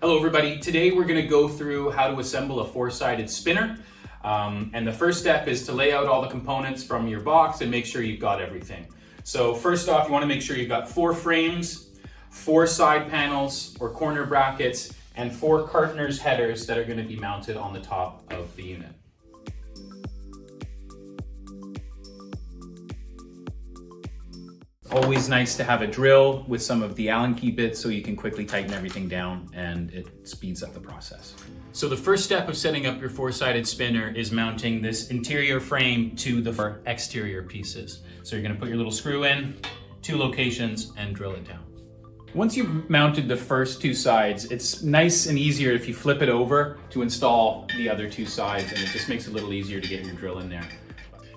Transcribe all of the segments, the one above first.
Hello everybody, today we're going to go through how to assemble a four-sided spinner. And the first step is to lay out all the components from your box and make sure you've got everything. So first off, you want to make sure you've got 4 frames, 4 side panels or corner brackets, and 4 Cartner's headers that are going to be mounted on the top of the unit. Always nice to have a drill with some of the Allen key bits so you can quickly tighten everything down and it speeds up the process. So the first step of setting up your four-sided spinner is mounting this interior frame to the exterior pieces. So you're going to put your little screw in, 2 locations, and drill it down. Once you've mounted the first 2 sides, it's nice and easier if you flip it over to install the other 2 sides, and it just makes it a little easier to get your drill in there.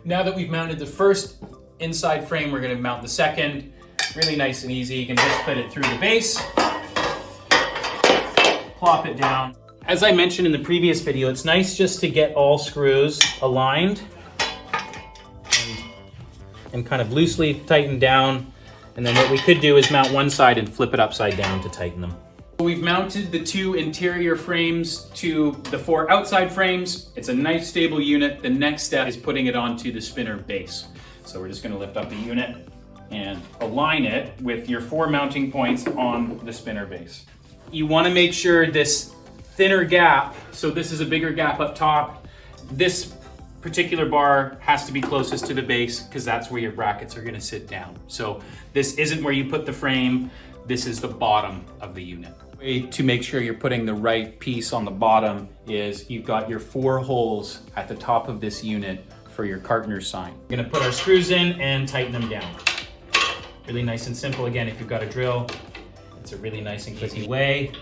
Now that we've mounted the first inside frame, we're going to mount the second. Really nice and easy. You can just fit it through the base, plop it down. As I mentioned in the previous video, it's nice just to get all screws aligned and kind of loosely tightened down. And then what we could do is mount one side and flip it upside down to tighten them. We've mounted the 2 interior frames to the 4 outside frames. It's a nice stable unit. The next step is putting it onto the spinner base. So we're just going to lift up the unit and align it with your 4 mounting points on the spinner base. You want to make sure this thinner gap, so this is a bigger gap up top, this particular bar has to be closest to the base because that's where your brackets are going to sit down. So this isn't where you put the frame, this is the bottom of the unit. The way to make sure you're putting the right piece on the bottom is you've got your 4 holes at the top of this unit for your Cartner's sign. We're gonna put our screws in and tighten them down. Really nice and simple. Again, if you've got a drill, it's a really nice and easy way.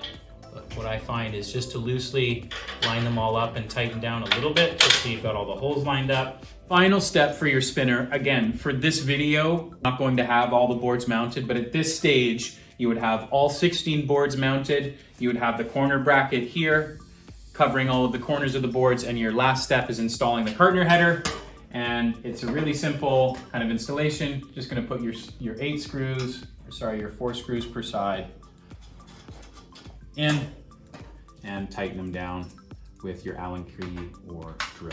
But what I find is just to loosely line them all up and tighten down a little bit, just so you've got all the holes lined up. Final step for your spinner. Again, for this video, I'm not going to have all the boards mounted, but at this stage, you would have all 16 boards mounted. You would have the corner bracket here, covering all of the corners of the boards, and your last step is installing the Cartner header. And it's a really simple kind of installation. Just gonna put your 4 screws per side in and tighten them down with your Allen key or drill.